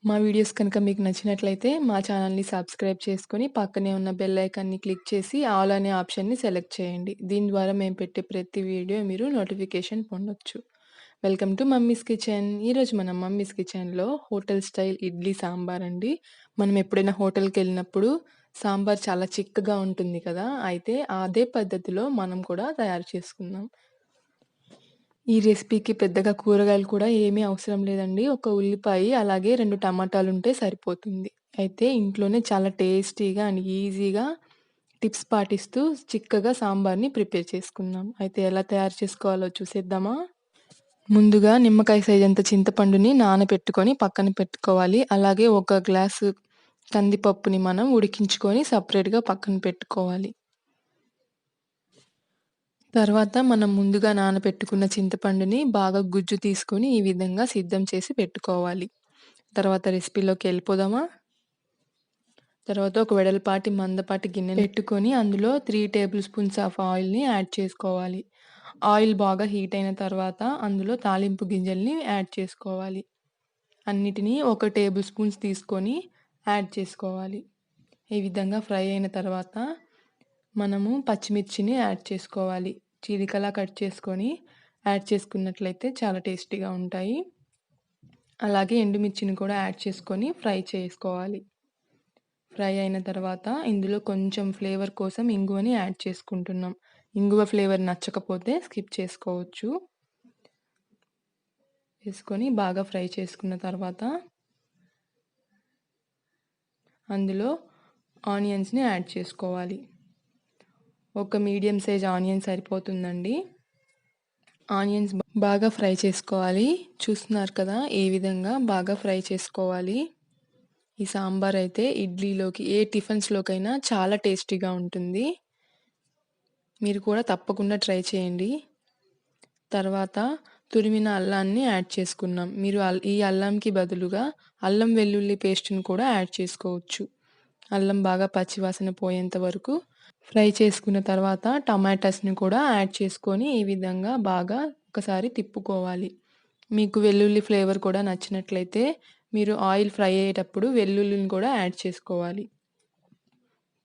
మా వీడియోస్ కనుక మీకు నచ్చినట్లయితే మా ఛానల్‌ని సబ్స్క్రైబ్ చేసుకొని పక్కనే ఉన్న బెల్ ఐకాన్‌ని క్లిక్ చేసి ఆల్ అనే ఆప్షన్‌ని సెలెక్ట్ చేయండి. దీని ద్వారా మేము పెట్టే ప్రతి వీడియో మీరు నోటిఫికేషన్ పొందొచ్చు. Welcome to mummies kitchen. ఈరోజు మనం మమ్మీస్ కిచెన్‌లో హోటల్ స్టైల్ ఇడ్లీ సాంబార్ అండి. మనం ఎప్పుడైనా హోటల్‌కెళ్ళినప్పుడు సాంబార్ చాలా చిక్కగా ఉంటుంది కదా! అయితే అదే పద్ధతిలో మనం కూడా తయారు చేసుకుందాం. ఈ రెసిపీకి పెద్దగా కూరగాయలు కూడా ఏమీ అవసరం లేదండి. ఒక ఉల్లిపాయ, అలాగే 2 టమాటాలుంటే సరిపోతుంది. అయితే ఇంట్లోనే చాలా టేస్టీగా అండ్ ఈజీగా టిప్స్ పాటిస్తూ చిక్కగా సాంబార్‌ని ప్రిపేర్ చేసుకుందాం. అయితే ఎలా తయారు చేసుకోవాలో చూసేద్దామా? ముందుగా నిమ్మకాయ సైజంత చింతపండుని నానబెట్టుకొని పక్కన పెట్టుకోవాలి. అలాగే ఒక గ్లాసు కందిపప్పుని మనం ఉడికించుకొని సెపరేట్‌గా పక్కన పెట్టుకోవాలి. తర్వాత మనం ముందుగా నానబెట్టుకున్న చింతపండుని బాగా గుజ్జు తీసుకొని ఈ విధంగా సిద్ధం చేసి పెట్టుకోవాలి. తర్వాత రెసిపీలోకి వెళ్ళిపోదామా? తర్వాత ఒక వెడల్పాటి మందపాటి గిన్నె పెట్టుకొని అందులో 3 టేబుల్ స్పూన్స్ ఆఫ్ ఆయిల్‌ని యాడ్ చేసుకోవాలి. ఆయిల్ బాగా హీట్ అయిన తర్వాత అందులో తాలింపు గింజల్ని యాడ్ చేసుకోవాలి. అన్నిటినీ ఒక టేబుల్ స్పూన్స్ తీసుకొని యాడ్ చేసుకోవాలి. ఈ విధంగా ఫ్రై అయిన తర్వాత మనము పచ్చిమిర్చిని యాడ్ చేసుకోవాలి. చీలికలా కట్ చేసుకొని యాడ్ చేసుకున్నట్లయితే చాలా టేస్టీగా ఉంటాయి. అలాగే ఎండుమిర్చిని కూడా యాడ్ చేసుకొని ఫ్రై చేసుకోవాలి. ఫ్రై అయిన తర్వాత ఇందులో కొంచెం ఫ్లేవర్ కోసం ఇంగువని యాడ్ చేసుకుంటున్నాం. ఇంగువ ఫ్లేవర్ నచ్చకపోతే స్కిప్ చేసుకోవచ్చు. వేసుకొని బాగా ఫ్రై చేసుకున్న తర్వాత అందులో ఆనియన్స్‌ని యాడ్ చేసుకోవాలి. ఒక మీడియం సైజ్ ఆనియన్ సరిపోతుందండి. ఆనియన్స్ బాగా ఫ్రై చేసుకోవాలి. చూస్తున్నారు కదా! ఈ విధంగా బాగా ఫ్రై చేసుకోవాలి. ఈ సాంబార్ అయితే ఇడ్లీలోకి ఏ టిఫిన్స్‌లోకైనా చాలా టేస్టీగా ఉంటుంది. మీరు కూడా తప్పకుండా ట్రై చేయండి. తర్వాత తురిమిన అల్లాన్ని యాడ్ చేసుకున్నాం. మీరు ఈ అల్లంకి బదులుగా అల్లం వెల్లుల్లి పేస్ట్‌ని కూడా యాడ్ చేసుకోవచ్చు. అల్లం బాగా పచ్చివాసన పోయేంత వరకు ఫ్రై చేసుకున్న తర్వాత టమాటాస్‌ని కూడా యాడ్ చేసుకొని ఈ విధంగా బాగా ఒకసారి తిప్పుకోవాలి. మీకు వెల్లుల్లి ఫ్లేవర్ కూడా నచ్చినట్లయితే మీరు ఆయిల్ ఫ్రై అయ్యేటప్పుడు వెల్లుల్లిని కూడా యాడ్ చేసుకోవాలి.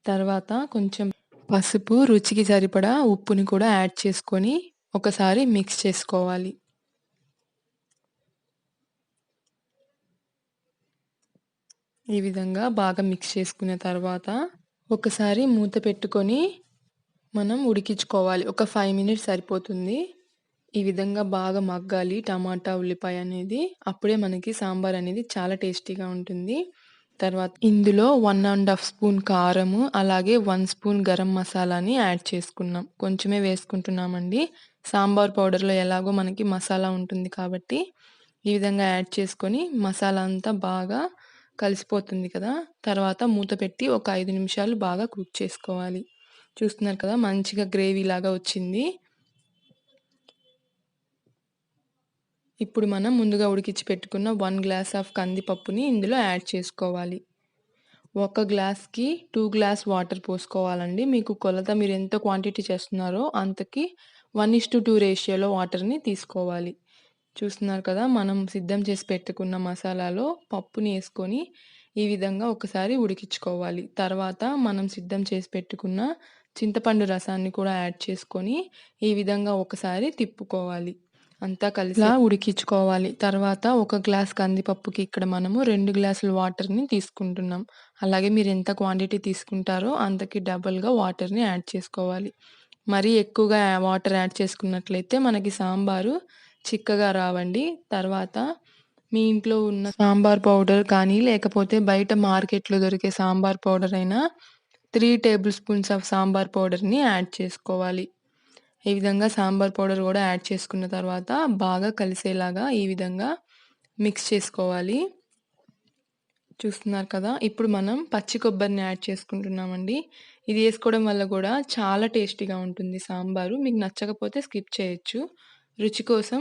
తర్వాత కొంచెం పసుపు, రుచికి సరిపడా ఉప్పుని కూడా యాడ్ చేసుకొని ఒకసారి మిక్స్ చేసుకోవాలి. ఈ విధంగా బాగా మిక్స్ చేసుకున్న తర్వాత ఒకసారి మూత పెట్టుకొని మనం ఉడికించుకోవాలి. ఒక 5 మినిట్స్ సరిపోతుంది. ఈ విధంగా బాగా మగ్గాలి టమాటా, ఉల్లిపాయ అనేది. అప్పుడే మనకి సాంబార్ అనేది చాలా టేస్టీగా ఉంటుంది. తర్వాత ఇందులో 1 ½ స్పూన్ కారము, అలాగే 1 స్పూన్ గరం మసాలాని యాడ్ చేసుకున్నాం. కొంచెమే వేసుకుంటున్నామండి. సాంబార్ పౌడర్‌లో ఎలాగో మనకి మసాలా ఉంటుంది కాబట్టి ఈ విధంగా యాడ్ చేసుకొని మసాలా అంతా బాగా కలిసిపోతుంది కదా! తర్వాత మూత పెట్టి ఒక 5 నిమిషాలు బాగా కుక్ చేసుకోవాలి. చూస్తున్నారు కదా! మంచిగా గ్రేవీ లాగా వచ్చింది. ఇప్పుడు మనం ముందుగా ఉడికించి పెట్టుకున్న 1 గ్లాస్ ఆఫ్ కందిపప్పుని ఇందులో యాడ్ చేసుకోవాలి. ఒక గ్లాస్‌కి 2 గ్లాస్ వాటర్ పోసుకోవాలండి. మీకు కొలత మీరు ఎంత క్వాంటిటీ చేస్తున్నారో అంతకి 1:2 రేషియోలో వాటర్‌ని తీసుకోవాలి. చూస్తున్నారు కదా! మనం సిద్ధం చేసి పెట్టుకున్న మసాలాలో పప్పుని యేసుకొని ఈ విధంగా ఒకసారి ఉడికించుకోవాలి. తర్వాత మనం సిద్ధం చేసి పెట్టుకున్న చింతపండు రసాన్ని కూడా యాడ్ చేసుకొని ఈ విధంగా ఒకసారి తిప్పుకోవాలి. అంతా కలిసిలా ఉడికించుకోవాలి. తర్వాత ఒక గ్లాస్ కందిపప్పుకి ఇక్కడ మనము 2 గ్లాసుల వాటర్‌ని తీసుకుంటున్నాం. అలాగే మీరు ఎంత క్వాంటిటీ తీసుకుంటారో అంతకి డబుల్‌గా వాటర్‌ని యాడ్ చేసుకోవాలి. మరీ ఎక్కువగా వాటర్ యాడ్ చేసుకున్నట్లయితే మనకి సాంబారు చిక్కగా రావండి. తర్వాత మీ ఇంట్లో ఉన్న సాంబార్ పౌడర్ కానీ, లేకపోతే బయట మార్కెట్‌లో దొరికే సాంబార్ పౌడర్ అయినా 3 టేబుల్ స్పూన్స్ ఆఫ్ సాంబార్ పౌడర్‌ని యాడ్ చేసుకోవాలి. ఈ విధంగా సాంబార్ పౌడర్ కూడా యాడ్ చేసుకున్న తర్వాత బాగా కలిసేలాగా ఈ విధంగా మిక్స్ చేసుకోవాలి. చూస్తున్నారు కదా! ఇప్పుడు మనం పచ్చి కొబ్బరిని యాడ్ చేసుకుంటున్నామండి. ఇది వేసుకోవడం వల్ల కూడా చాలా టేస్టీగా ఉంటుంది సాంబారు. మీకు నచ్చకపోతే స్కిప్ చేయొచ్చు. రుచి కోసం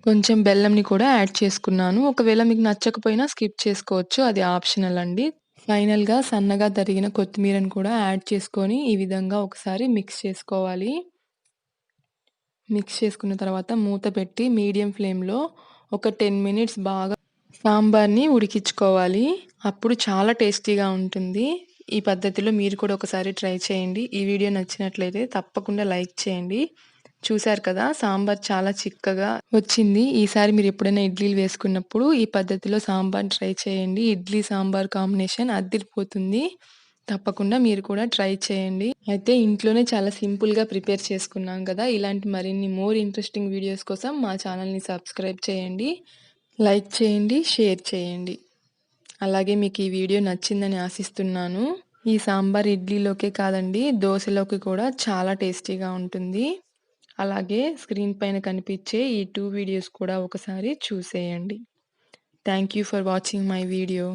కొంచెం బెల్లంని కూడా యాడ్ చేసుకున్నాను. ఒకవేళ మీకు నచ్చకపోయినా స్కిప్ చేసుకోవచ్చు. అది ఆప్షనల్ అండి. ఫైనల్‌గా సన్నగా తరిగిన కొత్తిమీరని కూడా యాడ్ చేసుకొని ఈ విధంగా ఒకసారి మిక్స్ చేసుకోవాలి. మిక్స్ చేసుకున్న తర్వాత మూత పెట్టి మీడియం ఫ్లేమ్‌లో ఒక 10 మినిట్స్ బాగా సాంబార్‌ని ఉడికించుకోవాలి. అప్పుడు చాలా టేస్టీగా ఉంటుంది. ఈ పద్ధతిలో మీరు కూడా ఒకసారి ట్రై చేయండి. ఈ వీడియో నచ్చినట్లయితే తప్పకుండా లైక్ చేయండి. చూసారు కదా! సాంబార్ చాలా చిక్కగా వచ్చింది. ఈసారి మీరు ఎప్పుడైనా ఇడ్లీలు వేసుకున్నప్పుడు ఈ పద్ధతిలో సాంబార్ ట్రై చేయండి. ఇడ్లీ సాంబార్ కాంబినేషన్ అద్దిరిపోతుంది. తప్పకుండా మీరు కూడా ట్రై చేయండి. అయితే ఇంట్లోనే చాలా సింపుల్‌గా ప్రిపేర్ చేసుకున్నాం కదా! ఇలాంటి మరిన్ని మోర్ ఇంట్రెస్టింగ్ వీడియోస్ కోసం మా ఛానల్‌ని సబ్స్క్రైబ్ చేయండి. లైక్ చేయండి, షేర్ చేయండి. అలాగే మీకు ఈ వీడియో నచ్చిందని ఆశిస్తున్నాను. ఈ సాంబార్ ఇడ్లీలోకే కాదండి, దోసలోకి కూడా చాలా టేస్టీగా ఉంటుంది. అలాగే స్క్రీన్ పైన కనిపించే ఈ 2 వీడియోస్ కూడా ఒకసారి చూసేయండి. Thank you for watching my video.